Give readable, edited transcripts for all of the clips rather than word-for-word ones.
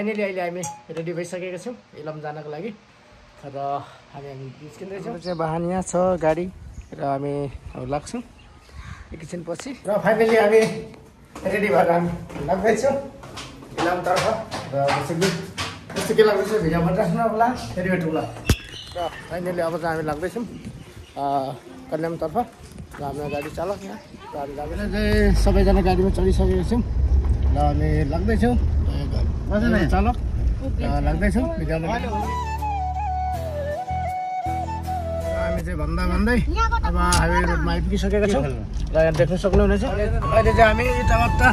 Finally अहिले हामी ready भइसकेका छौँ इलाम जानको लागि र हामी निस्किँदैछौँ। चाहिँ वाहन यहाँ छ गाडी र हामी लाग्छौँ एकैछिनपछि र फाइनली हामी रेडी भएर हामी लाग्दैछौँ इलामतर्फ र जस्तो के लाग्दैछ भिडियो बनाइराख्नु होला फेरि भेटौँ ल। र फाइनली अब चाहिँ हामी लाग्दैछौँ कल्याणतर्फ र हाम्रो गाडी चालक यहाँ र हामी जाँदैन चाहिँ सबैजना गाडीमा चढिसकेका छौँ र हामी लाग्दैछौँ चालक लाग्दैछौँ भिडियोमा। हामी चाहिँ भन्दै अब हाइवे रोडमा आइपुगिसकेका छौँ र यहाँ देख्न सक्नुहुनेछ अहिले चाहिँ हामी यताउता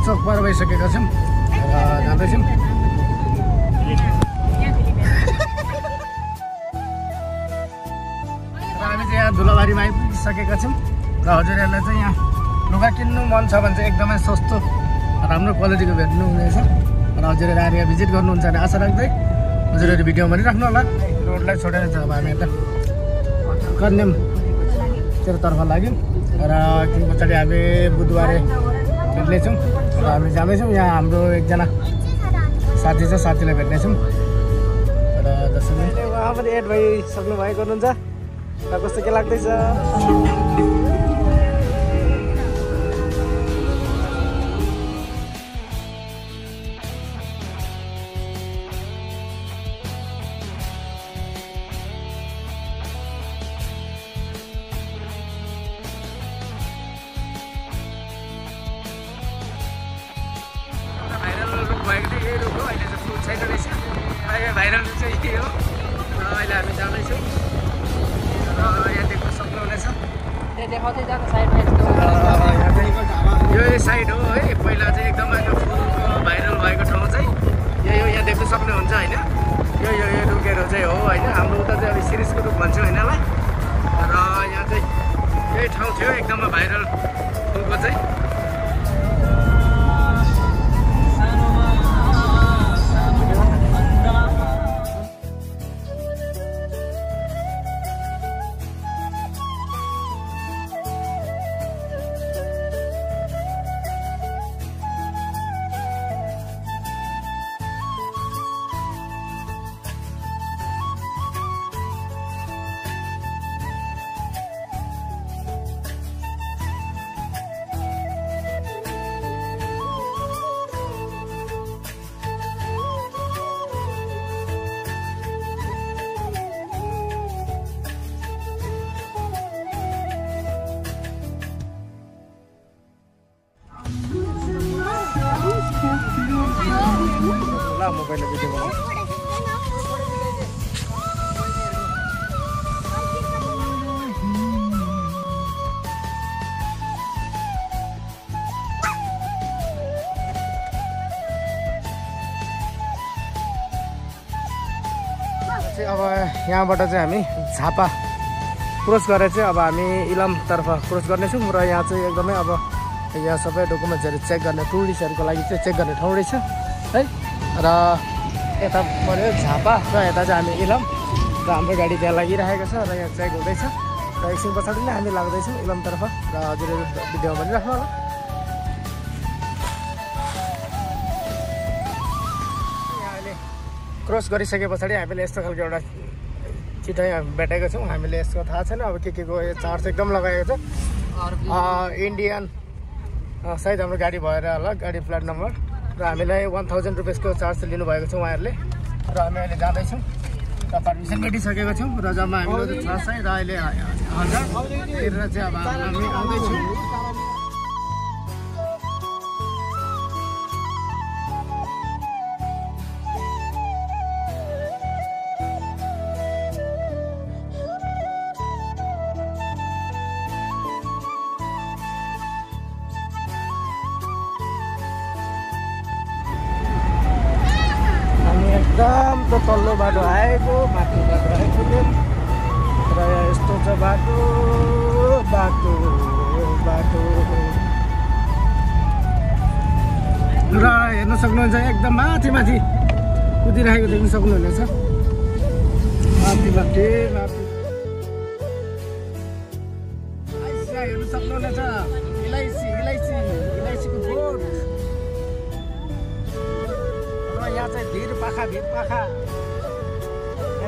चोक पार भइसकेका छौँ र जाँदैछौँ। र हामी चाहिँ यहाँ धुलाबारीमा आइपुगिसकेका छौँ र हजुरहरूलाई चाहिँ यहाँ लुगा किन्नु मन छ भने चाहिँ एकदमै सस्तो राम्रो क्वालिटीको भेट्नु हुनेछ र हजुरहरू आएर यहाँ भिजिट गर्नुहुन्छ भने आशा राख्दै हजुरहरू भिडियो भनिराख्नु होला। रोडलाई छोडेर चाहिँ अब हामी यता कन्यामतिरतर्फ लाग्यौँ र एकदिन पछाडि हामी बुधबारे भेट्नेछौँ र हामी जाँदैछौँ। यहाँ हाम्रो एकजना साथी छ साथीलाई भेट्नेछौँ र जसरी उहाँ पनि एड भइसक्नु भएको हुनुहुन्छ र कस्तो के लाग्दैछ। भाइरल चाहिँ यही हो र अहिले हामी जाँदैछौँ र यहाँ देख्न सक्नुहुनेछ यो साइड हो है। पहिला चाहिँ एकदमै फुलको भाइरल भएको ठाउँ चाहिँ यही हो यहाँ देख्न सक्नुहुन्छ होइन। यो रुखहरू चाहिँ हो होइन हाम्रो उता चाहिँ अब सिरिजको रुख भन्छौँ यिनीहरूलाई र यहाँ चाहिँ यही ठाउँ थियो एकदमै भाइरल फुलको चाहिँ। मोबाइल भिडियो बनाऊ अब यहाँबाट चाहिँ हामी झापा क्रस गरेर चाहिँ अब हामी इलामतर्फ क्रस गर्नेछौँ र यहाँ चाहिँ एकदमै अब यहाँ सबै डकुमेन्ट्सहरू चेक गर्ने टुरिस्टहरूको लागि चाहिँ चेक गर्ने ठाउँ रहेछ है। र यता पऱ्यो झापा र यता चाहिँ हामी इलाम र हाम्रो गाडी त्यहाँ लागिरहेको छ र यहाँ चेक हुँदैछ र एकछिन पछाडि नै हामी लाग्दैछौँ इलामतर्फ र हजुरहरू भिडियो भनिराख्नु होला। यहाँ अहिले क्रस गरिसके पछाडि हामीले यस्तो खालको एउटा चिठो यहाँ भेटेको छौँ। हामीले यसको थाहा छैन अब के को चार्ज एकदम लगाएको छ इन्डियन सायद हाम्रो गाडी भएर होला गाडी प्लेट नम्बर र हामीलाई 1000 रुपियाँको चार्ज लिनुभएको छ उहाँहरूले र हामी अहिले जाँदैछौँ र पर्मिसन लिइसकेको छौँ र जम्मा हामीले 600 र अहिले 1000 तिरेर चाहिँ अब हामी आउँदैछौँ। एकदम त तल्लो बाटो आएको माथि बाटो आइपुग्यो र यस्तो छ बाटो बाटो बाटो र हेर्न सक्नुहुन्छ एकदम माथि माथि कुदिरहेको देख्न सक्नुहुनेछ माथि माथि माथि हेर्न सक्नुहुनेछ इलाइचीको बोट यहाँ चाहिँ भिर पाखा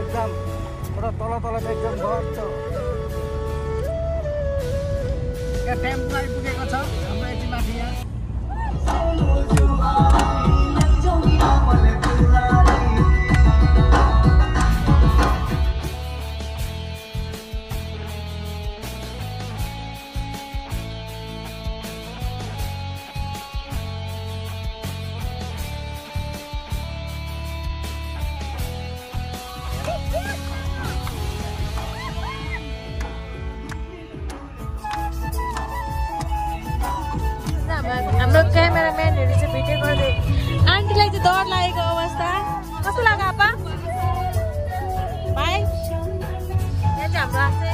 एकदम पुरा तल चाहिँ एकदम डर छ। यहाँ टेम्पो आइपुगेको छ हाम्रो यति माथि यहाँ। हाम्रो क्यामेराम्यानहरू चाहिँ भिडियो गर्दै आन्टीलाई चाहिँ डर लागेको अवस्था कस्तो लाग्यो आपा भाइ? यहाँ चाहिँ हाम्रो आफै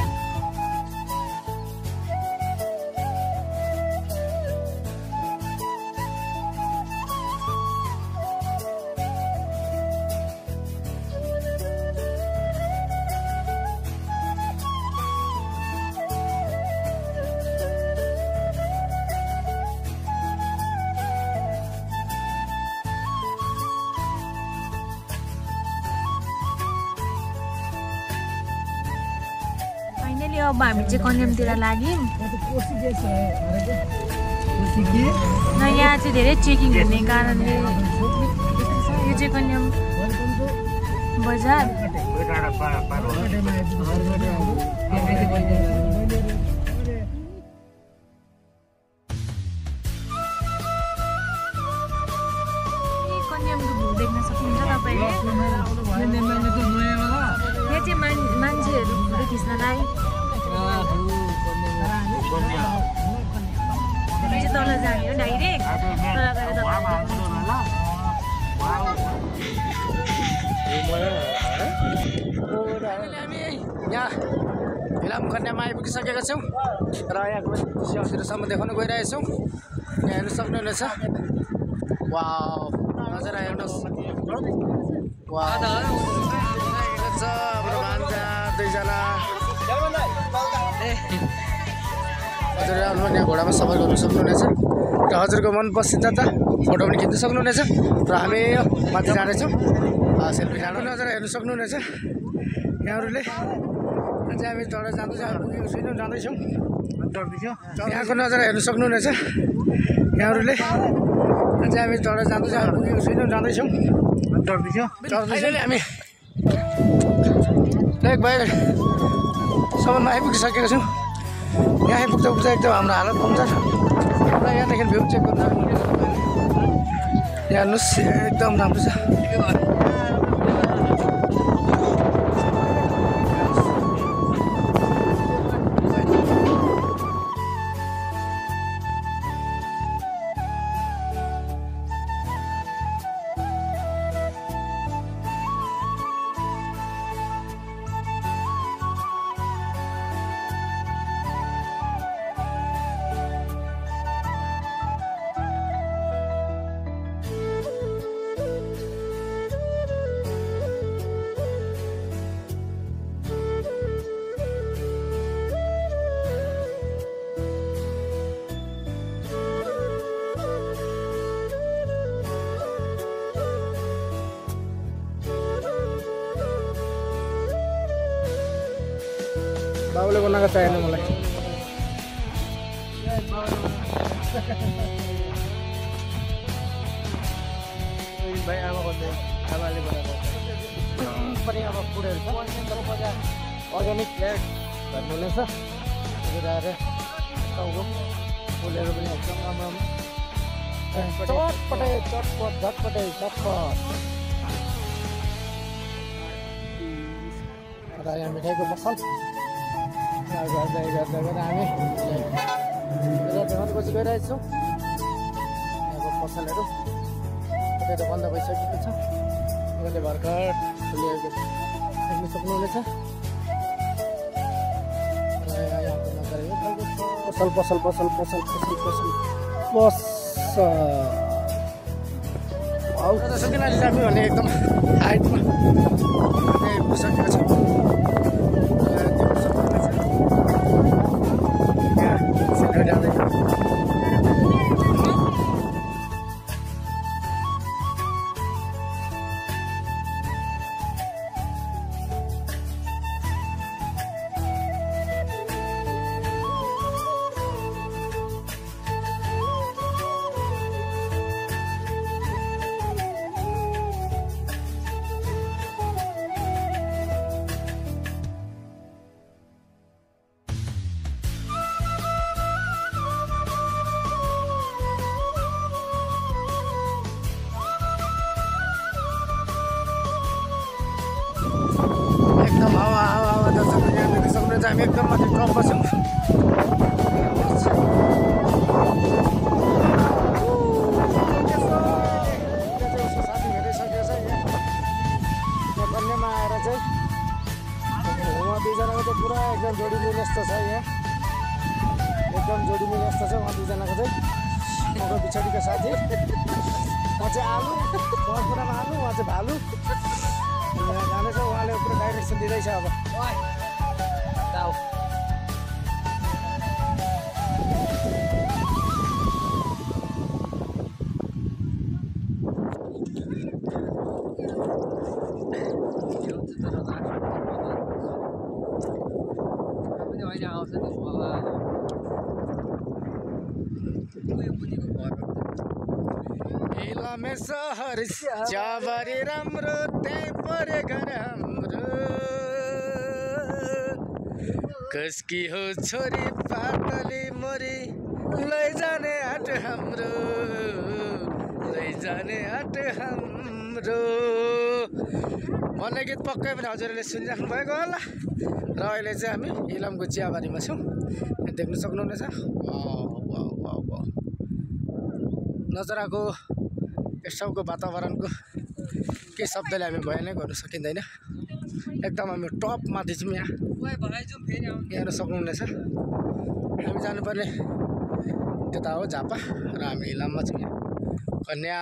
अब हामी चाहिँ कन्यामतिर लाग्यौँ। यहाँ चाहिँ धेरै चेकिङ हुने कारणले यो चाहिँ कन्याम बजार। कन्यामको भ्यू देख्न सक्नुहुन्छ तपाईँले। यहाँ चाहिँ मान्छेहरू फोटो खिच्नलाई तल जाने हो डाइरेक्ट। यहाँ फिल्म कन्यामा आइपुगिसकेका छौँ र यहाँको हजुरसम्म देखाउन गइरहेछौँ। यहाँ हेर्नु सक्नुहुनेछ। वाउ नजरा हेर्नुहोस्। वाउ हाम्रो भान्जा दुईजना हजुर आउनु यहाँ घोडामा सफर गर्नु सक्नुहुनेछ र हजुरको मनपसन्द त फोटो पनि खिच्न सक्नुहुनेछ। र हामी माथि जाँदैछौँ सेल्फी खानु नजर हेर्नु सक्नुहुनेछ यहाँहरूले। अझै हामी तल जाँदैछौँ यहाँको नजर हेर्नु सक्नुहुनेछ यहाँहरूले। अझै हामी तल जाँदैछौँ हामी लेक भाइसम्ममा आइपुगिसकेका छौँ। यहाँ आइपुग्दा एकदम हाम्रो हालत हुन्छ र यहाँदेखि भ्यू चेक गर्नु यहाँ हेर्नुहोस् एकदम राम्रो छ। बाबुले बनाएको चाहिएन मलाई। भाइ आमा भन्दै आमाले बनाएको पनि अब फुडहरू छ अर्ग्यानिक प्लेट भन्नुहुनेछ। आएर टाउको फुलहरू पनि एकदम राम्रो चटपटै झटपटै र यहाँ मिठाईको पसल गर्दै हामी देखाउन कोसिस गरिरहेछौँ। यहाँको पसलहरू त्यो बन्द भइसकेको छ। यसले भर्खर खुलिएको देख्न सक्नुहुनेछ। यहाँको नजर यो खालको पसल सुकिना जाने भने एकदम हाइटमा पुगिसकेको छ। चाहिँ हामी एकदम माथि टपमा छौँ। साथी भेटिसकेको छ यहाँ कन्यामा आएर चाहिँ उहाँ दुईजनाको चाहिँ पुरा एकदम जोडी मिले जस्तो छ यहाँ, एकदम जोडी मिले जस्तो छ उहाँ दुईजनाको चाहिँ। उहाँको पछाडिको साथी म चाहिँ आलु, उहाँ कुरामा आलु, उहाँ चाहिँ भालु जाँदैछ। उहाँले पुरा डाइरेक्सन दिँदैछ अब। इलामे सहर चियाबारी राम्रो, त्यहीँ परे घर हाम्रो। कसकी हो छोरी पातली मोरी, लैजाने आँट हाम्रो, लैजाने आँट हाम्रो भन्ने गीत पक्कै पनि हजुरहरूले सुनिराख्नु भएको होला। र अहिले चाहिँ हामी इलामको चियाबारीमा छौँ, देख्न सक्नुहुनेछ। नजराको यस ठाउँको वातावरणको के शब्दले हामी बयानै गर्न सकिँदैन। एकदम हामी टप माथि छौँ यहाँ, हेर्न सक्नुहुनेछ। हामी जानुपर्ने त्यता हो झापा र हामी इलाममा छौँ यहाँ कन्या।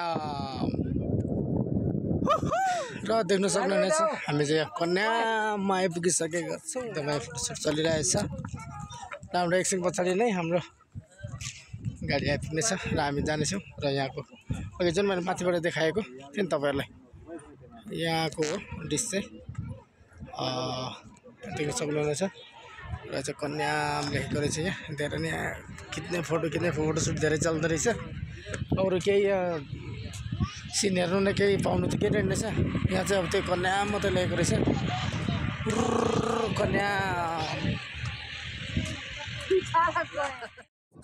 र देख्न सक्नुहुनेछ हामी चाहिँ यहाँ कन्यामा आइपुगिसकेका छौँ। एकदमै फोटोसुट चलिरहेछ। र हाम्रो एकछिन पछाडि नै हाम्रो गाडी आइपुग्नेछ र हामी जानेछौँ। र यहाँको अघि जुन मैले माथिबाट देखाएको थिएँ नि तपाईँहरूलाई, यहाँको डिस चाहिँ देख्न सक्नुहुनेछ। र चाहिँ कन्या लेखेको रहेछ यहाँ, धेरै नै खिच्ने फोटोसुट धेरै चल्दो रहेछ। अरू केही सिन हेर्नु नै केही पाउनु त केही रहेछ। यहाँ चाहिँ अब त्यो कन्या मात्रै लेखेको रहेछ, कन्या।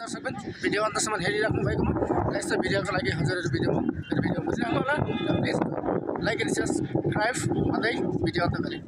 दर्शकगण, भिडियो अन्तसम्म हेरिराख्नु भएकोमा र यस्तो भिडियोको लागि हजुरहरू मेरो भिडियो बुझिराख्नु होला। प्लिज लाइक एन्ड सब्सक्राइब गर्दै भिडियो अन्त गरे।